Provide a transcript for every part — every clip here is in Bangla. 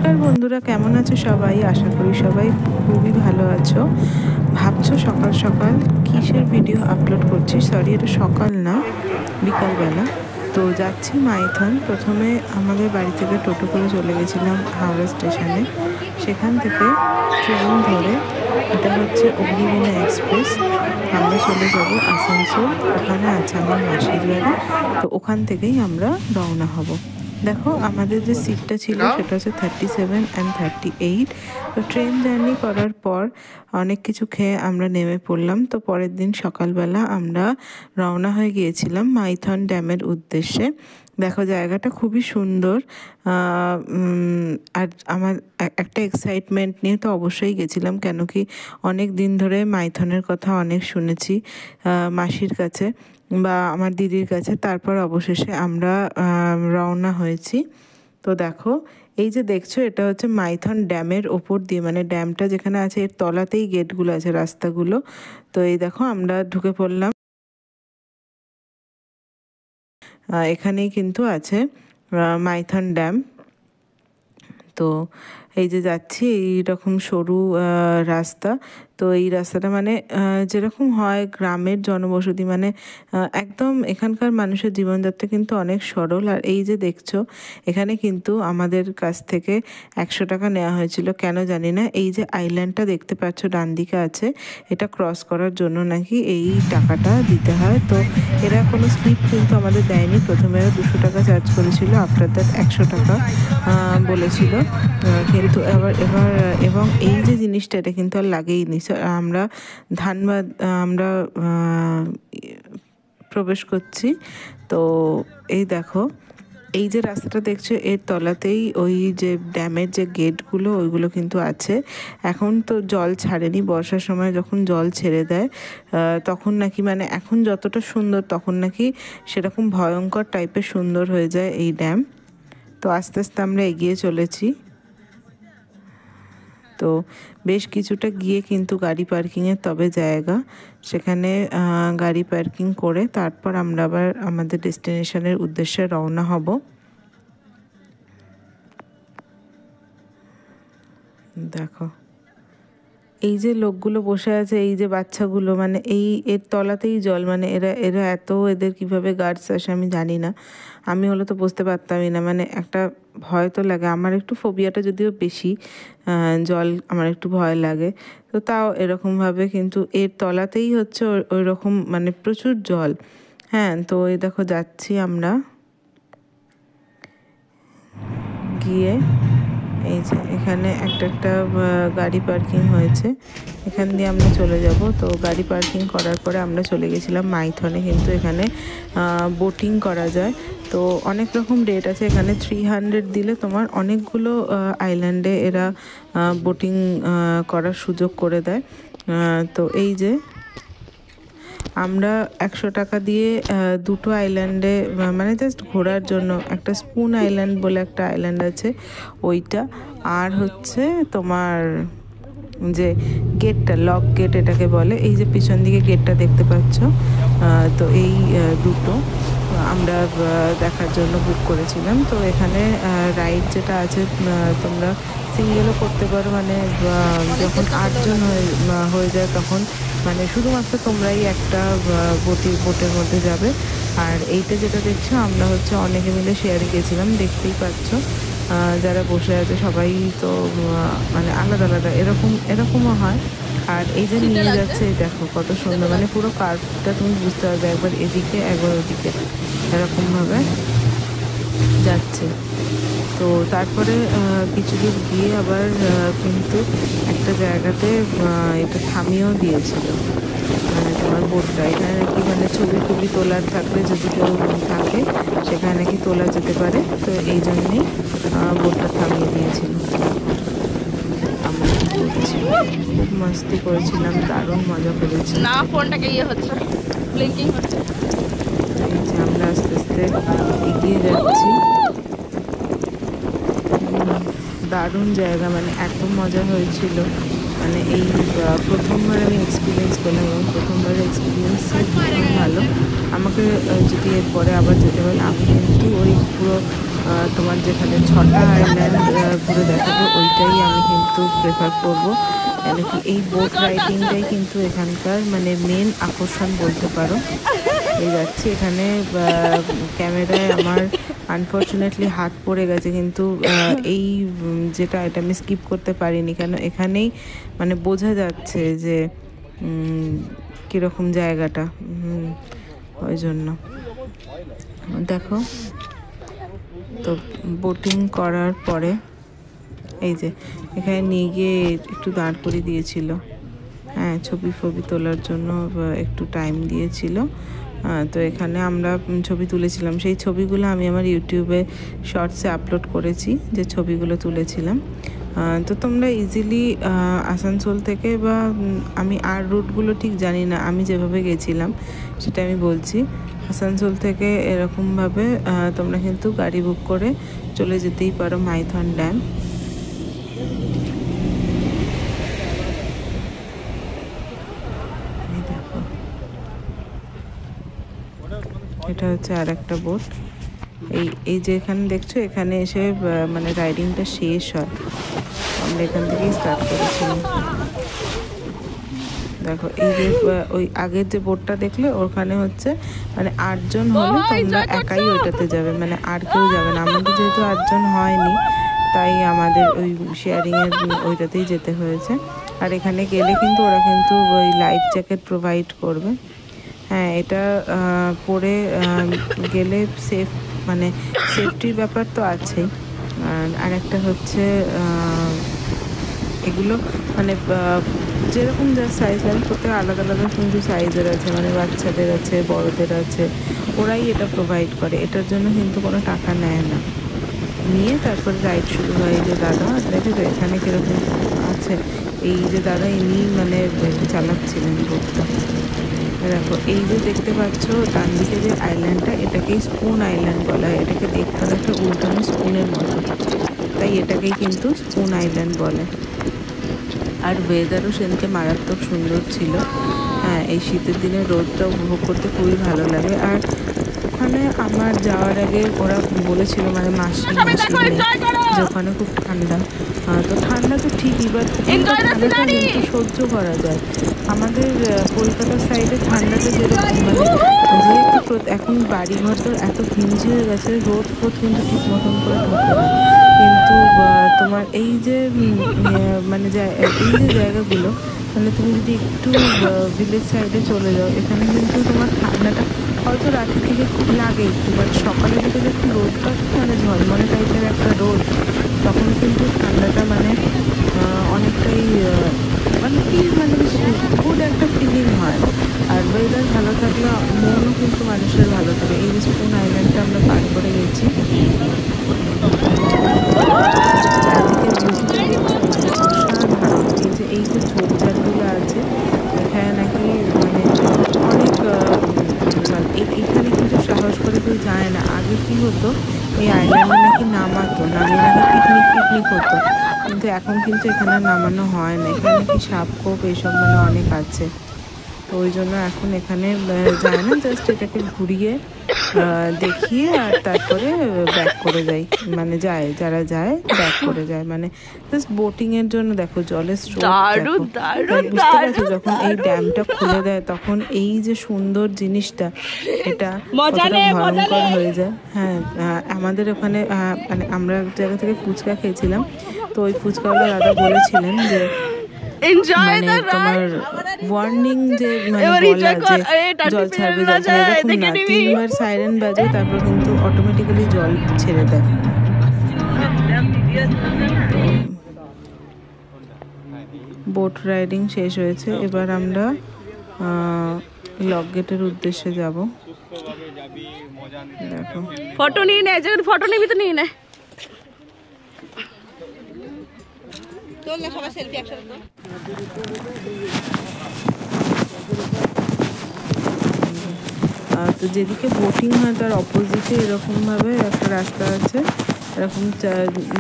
নমস্কার বন্ধুরা, কেমন আছো সবাই? আশা করি সবাই খুবই ভালো আছো। ভাবছো সকাল সকাল কিসের ভিডিও আপলোড করছি? সরি, এটা সকাল না, বিকালবেলা। তো যাচ্ছি মাইথন। প্রথমে আমাদের বাড়ি থেকে টোটো করে চলে গেছিলাম হাওড়া স্টেশনে। সেখান থেকে ট্রেন ধরে, এটা হচ্ছে অগ্নিবীণা এক্সপ্রেস, আমরা চলে যাব আসানসোল। ওখানে আছে আমার মাসির বাড়ি, তো ওখান থেকেই আমরা রওনা হব। দেখো আমাদের যে সিটটা ছিল সেটা হচ্ছে 37 অ্যান্ড 38। তো ট্রেন জার্নি করার পর অনেক কিছু খেয়ে আমরা নেমে পড়লাম। তো পরের দিন সকালবেলা আমরা রওনা হয়ে গিয়েছিলাম মাইথন ড্যামের উদ্দেশ্যে। দেখো জায়গাটা খুবই সুন্দর। আর আমার একটা এক্সাইটমেন্ট নিয়ে তো অবশ্যই গেছিলাম, কেন কি অনেক দিন ধরে মাইথনের কথা অনেক শুনেছি মাসির কাছে বা আমার দিদির কাছে। তারপর অবশেষে আমরা রওনা হয়েছি। তো দেখো এই যে দেখছো, এটা হচ্ছে মাইথন ড্যামের ওপর দিয়ে, মানে ড্যামটা যেখানে আছে এর তলাতেই গেটগুলো আছে, রাস্তাগুলো। তো এই দেখো আমরা ঢুকে পড়লাম। এখানেই কিন্তু আছে মাইথন ড্যাম। তো এই যে যাচ্ছি এইরকম সরু রাস্তা। তো এই রাস্তাটা মানে যেরকম হয় গ্রামের জনবসতি, মানে একদম এখানকার মানুষের জীবনযাত্রা কিন্তু অনেক সরল। আর এই যে দেখছো, এখানে কিন্তু আমাদের কাছ থেকে 100 টাকা নেওয়া হয়েছিল, কেন জানি না। এই যে আইল্যান্ডটা দেখতে পাচ্ছ ডান দিকে আছে, এটা ক্রস করার জন্য নাকি এই টাকাটা দিতে হয়। তো এরা কোনো স্লিপ কিন্তু আমাদের দেয়নি। প্রথমে 200 টাকা চার্জ করেছিল, আফটার দ্যাট 100 টাকা বলেছিল। কিন্তু এবার এবং এই যে জিনিসটা, এটা কিন্তু আর লাগেইনি। আমরা ধানবাদ আমরা প্রবেশ করছি। তো এই দেখো এই যে রাস্তাটা দেখছো, এর তলাতেই ওই যে ড্যামের যে গেটগুলো ওইগুলো কিন্তু আছে। এখন তো জল ছাড়েনি, বর্ষার সময় যখন জল ছেড়ে দেয় তখন নাকি, মানে এখন যতটা সুন্দর তখন নাকি সেরকম ভয়ঙ্কর টাইপের সুন্দর হয়ে যায় এই ড্যাম। তো আস্তে আস্তে আমরা এগিয়ে চলেছি। তো বেশ কিছুটা গিয়ে কিন্তু গাড়ি পার্কিংয়ের তবে জায়গা, সেখানে গাড়ি পার্কিং করে তারপর আমরা আবার আমাদের ডেস্টিনেশনের উদ্দেশ্যে রওনা হব। দেখো এই যে লোকগুলো বসে আছে, এই যে বাচ্চাগুলো, মানে এই এর তলাতেই জল, মানে এরা এরা এত, এদের কিভাবে গার্ডস আসে আমি জানি না। আমি হলে তো বুঝতে পারতামই না, মানে একটা ভয় তো লাগে। আমার একটু ফোবিয়াটা যদিও বেশি, জল আমার একটু ভয় লাগে। তো তাও এরকমভাবে কিন্তু এর তলাতেই হচ্ছে ওই রকম, মানে প্রচুর জল। হ্যাঁ, তো এই দেখো যাচ্ছি আমরা গিয়ে। এই যে এখানে একটা গাড়ি পার্কিং হয়েছে, এখান দিয়ে আমরা চলে যাব। তো গাড়ি পার্কিং করার পরে আমরা চলে গেছিলাম মাইথনে। কিন্তু এখানে বোটিং করা যায়। তো অনেক রকম রেট আছে এখানে। 300 দিলে তোমার অনেকগুলো আইল্যান্ডে এরা বোটিং করার সুযোগ করে দেয়। তো এই যে আমরা 100 টাকা দিয়ে দুটো আইল্যান্ডে, মানে জাস্ট ঘোরার জন্য, একটা স্পুন আইল্যান্ড বলে একটা আইল্যান্ড আছে ওইটা, আর হচ্ছে তোমার যে গেটটা, লক গেট এটাকে বলে, এই যে পিছন দিকে গেটটা দেখতে পাচ্ছ। তো এই দুটো আমরা দেখার জন্য বুক করেছিলাম। তো এখানে রাইড যেটা আছে, তোমরা সিঙ্গেলও করতে পারো, মানে যখন 8 জন হয়ে যায় তখন মানে শুধুমাত্র তোমরাই একটা বোটের মধ্যে যাবে। আর এইটা যেটা দেখছো, আমরা হচ্ছে অনেকে মিলে শেয়ারে গেছিলাম, দেখতেই পাচ্ছ যারা বসে আছে সবাই তো মানে আলাদা আলাদা এরকমও হয়। আর এই যে নিয়ে যাচ্ছে, দেখো কত সুন্দর, মানে পুরো কার্ভটা তুমি বুঝতে পারবে, একবার এদিকে একবার ওদিকে এরকমভাবে যাচ্ছে। তো তারপরে কিছু দূর গিয়ে আবার কিন্তু একটা জায়গাতে এটা থামিয়েও দিয়েছিল, মানে তোমার বোটটা। এখানে নাকি মানে ছবি টবি তোলার থাকলে, যদি কেউ থাকে সেখানে নাকি তোলা যেতে পারে। তো এই জন্যেই বোটটা থামিয়ে দিয়েছিল। আমরা কি করছি, খুব মস্তি করেছিলাম, দারুণ মজা করেছি। না ফোনটাকে ইয়ে হচ্ছে, ব্লিঙ্কিং হচ্ছে। এই যে আমরা আস্তে আস্তে এগিয়ে যাচ্ছি। দারুণ জায়গা, মানে এত মজা হয়েছিল। মানে এই প্রথমবার আমি এক্সপিরিয়েন্স করলাম, এবং প্রথমবারের এক্সপিরিয়েন্সই ভীষণ ভালো। আমাকে যদি এরপরে আবার যেতে বলে, আমি কিন্তু ওই পুরো তোমার যেখানে 6টা আইল্যান্ড ঘুরে দেখাবে ওইটাই আমি কিন্তু প্রেফার করবো। কেন কি এই বোট রাইডিংটাই কিন্তু এখানকার মানে মেন আকর্ষণ বলতে পারো। এই যাচ্ছি এখানে ক্যামেরায় আমার আনফর্চুনেটলি হাত পড়ে গেছে, কিন্তু এই যেটা এটা আমি স্কিপ করতে পারিনি, কেন এখানেই মানে বোঝা যাচ্ছে যে কীরকম জায়গাটা, ওই জন্য। দেখো তো বোটিং করার পরে এই যে এখানে নিয়ে গিয়ে একটু দাঁড় করিয়ে দিয়েছিল, হ্যাঁ ছবি ফবি তোলার জন্য একটু টাইম দিয়েছিল। তো এখানে আমরা ছবি তুলেছিলাম, সেই ছবিগুলো আমি আমার ইউটিউবে শর্টসে আপলোড করেছি, যে ছবিগুলো তুলেছিলাম। তো তোমরা ইজিলি আসানসোল থেকে বা আমি আর রুটগুলো ঠিক জানি না, আমি যেভাবে গেছিলাম সেটা আমি বলছি। আসানসোল থেকে এরকমভাবে তোমরা কিন্তু গাড়ি বুক করে চলে যেতেই পারো মাইথন ড্যাম। দেখো এটা হচ্ছে আর একটা বোট। এই যে এখানে দেখছো, এখানে এসে মানে রাইডিংটা শেষ হয়, আমরা এখান থেকেই স্টার্ট করেছিলাম। দেখো এই যে ওই আগের যে বোটটা দেখলে ওখানে হচ্ছে মানে 8 জন হলে তোমরা একাই ওইটাতে যাবে, মানে আর কেউ যাবে না। আমাদের যেহেতু 8 জন হয়নি তাই আমাদের ওই শেয়ারিংয়ের ওইটাতেই যেতে হয়েছে। আর এখানে গেলে কিন্তু ওরা কিন্তু ওই লাইফ জ্যাকেট প্রোভাইড করবে, হ্যাঁ এটা পরে গেলে সেফ, মানে সেফটির ব্যাপার তো আছেই। আর একটা হচ্ছে এগুলো মানে যেরকম যা সাইজ লাগে প্রত্যেক আলাদা আলাদা কিন্তু সাইজের আছে, মানে বাচ্চাদের আছে, বড়দের আছে, ওরাই এটা প্রোভাইড করে, এটার জন্য কিন্তু কোনো টাকা নেয় না। নিয়ে তারপরে রাইড শুরু হয়। এই যে দাদা দেখে তো এখানে কীরকম আছে, এই যে দাদা ইনি মানে চালাচ্ছিলেন বোটটা। দেখো এই যে দেখতে পাচ্ছ ডান দিকে যে আইল্যান্ডটা, এটাকেই স্পুন আইল্যান্ড বলা হয়। এটাকে দেখতে অনেকটা উল্টানো স্পুনের মতো, তাই এটাকেই কিন্তু স্পুন আইল্যান্ড বলে। আর ওয়েদারও সেদিনকে মারাত্মক সুন্দর ছিল, হ্যাঁ এই শীতের দিনে রোদটা উপভোগ করতে খুবই ভালো লাগে। আর ওখানে আমার যাওয়ার আগে ওরা বলেছিল মানে মাসি নেই যে ওখানে খুব ঠান্ডা। তো ঠান্ডা তো ঠিকই, বাট ঠান্ডাটা কিন্তু সহ্য করা যায়। আমাদের কলকাতার সাইডে ঠান্ডাটা যেরকম মানে যেহেতু এখন বাড়িঘর তো এত ঘিঞ্জি হয়ে গেছে, রোদ ফোদ কিন্তু ঠিক মতন করে ঢোকে না। কিন্তু তোমার এই যে মানে এই যে জায়গাগুলো, মানে তুমি যদি একটু ভিলেজ সাইডে চলে যাও, এখানে কিন্তু তোমার ঠান্ডাটা হয়তো রাতের থেকে খুব লাগে একটু, বাট সকালে যদি একটু রোদটা মানে ঝলমলে টাইপের একটা রোদ, তখন কিন্তু ঠান্ডাটা মানে অনেকটাই মানে মানে গুড একটা ফিলিং হয়। আর ওয়েদার ভালো থাকলে মনও কিন্তু মানুষের ভালো থাকে। এই যে স্পুন আইল্যান্ডটা আমরা পার করে গেছি, চারিদিকে ভিউটা দেখছো অসাধারণ। এই যে ঝোপঝাড়গুলো আছে এখানে নাকি মানে অনেক এখানে কিন্তু সাহস করে কেউ যায় না। আগে কি হতো, এই আইল্যান্ডে নাকি নামিয়ে নাকি পিকনিক হতো, কিন্তু এখন কিন্তু এখানে নামানো হয় না। এখানে নাকি সাপ খোপ এইসব মানে অনেক আছে, তো ওই জন্য এখন এখানে যায় না, জাস্ট এটাকে ঘুরিয়ে দেখিয়ে আর তারপরে ব্যাক করে যায়, মানে যায় যারা যায় ব্যাক করে যায়, মানে জাস্ট বোটিংয়ের জন্য। দেখো জলের স্রোত বুঝতে পারছো, যখন এই ড্যামটা খুলে দেয় তখন এই যে সুন্দর জিনিসটা এটা ভয়ঙ্কর হয়ে যায়। হ্যাঁ আমাদের ওখানে মানে আমরা এক জায়গা থেকে ফুচকা খেয়েছিলাম, তো ওই ফুচকাওয়ালা দাদা বলেছিলেন যে মানে তোমার ওয়ার্নিং যে মানে বলা যে জল ছাড়বে এরকম না, 3বার সাইরেন বাজে তারপর কিন্তু অটোমেটিক্যালি জল ছেড়ে দেয়। বোট রাইডিং শেষ হয়েছে, এবার আমরা লক গেটের উদ্দেশ্যে যাব। দেখো ফটো নিয়ে নে, ফটো নিবি তো নিয়ে নে। সবাই সেলফি একসাথে তো। তো যেদিকে বোটিং হয় তার অপোজিটে এরকমভাবে একটা রাস্তা আছে, এরকম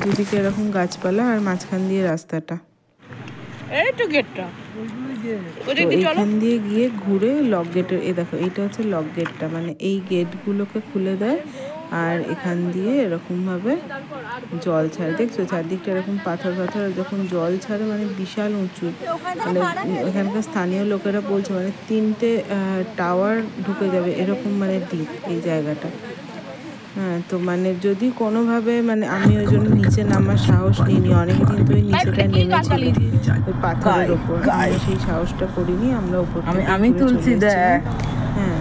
দুদিকে এরকম গাছপালা আর মাঝখান দিয়ে রাস্তাটা। এইখান দিয়ে গিয়ে ঘুরে লক গেটের, দেখো এইটা হচ্ছে লক গেটটা, মানে এই গেটগুলোকে খুলে দেয় আর এখান দিয়ে এরকমভাবে জল ছাড়ে, দেখছো চারদিকটা এরকম পাথর পাথর, যখন জল ছাড়ে মানে বিশাল উঁচু, মানে এখানকার স্থানীয় লোকেরা বলছে মানে 3টে টাওয়ার ঢুকে যাবে এরকম মানে ডিপ এই জায়গাটা। হ্যাঁ, তো মানে যদি কোনোভাবে মানে আমি ওই জন্য নিচে নামার সাহস নিইনি, অনেকে কিন্তু ওই নিচেটা নেমেছিল ওই পাথরের ওপর, আমরা সেই সাহসটা করিনি, আমরা ওপর আমি তুলছি। হ্যাঁ,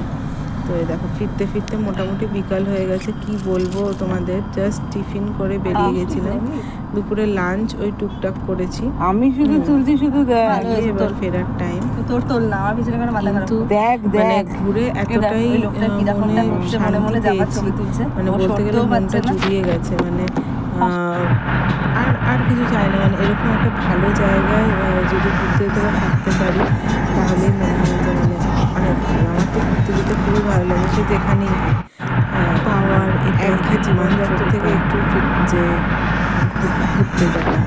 তো এই দেখো ফিরতে ফিরতে মোটামুটি বিকাল হয়ে গেছে। কি বলবো তোমাদের, জাস্ট টিফিন করে বেরিয়ে গেছিলাম, দুপুরে লাঞ্চ ওই টুকটাক করেছি, আমি শুধু তুলছি, শুধু এবার ফেরার টাইম। তোর না, আমার পিছনে কোনো মাথা খারাপ, দেখ মানে ঘুরে এতটাই মনে শান্তি পেয়েছি, মানে বলতে গেলে মনটা জুড়িয়ে গেছে, মানে আর আর কিছু চাই না, মানে এরকম একটা ভালো জায়গায় যদি ঘুরতে যেতে বা থাকতে পারি তাহলেই মনে হয় যে মানে অনেক ভালো। আমার তো ঘুরতে যেতে খুবই ভালো লাগে, সে যেখানেই পাওয়ার একঘেয়ে জীবনযাত্রা থেকে একটু যে ঘুরতে যাওয়া।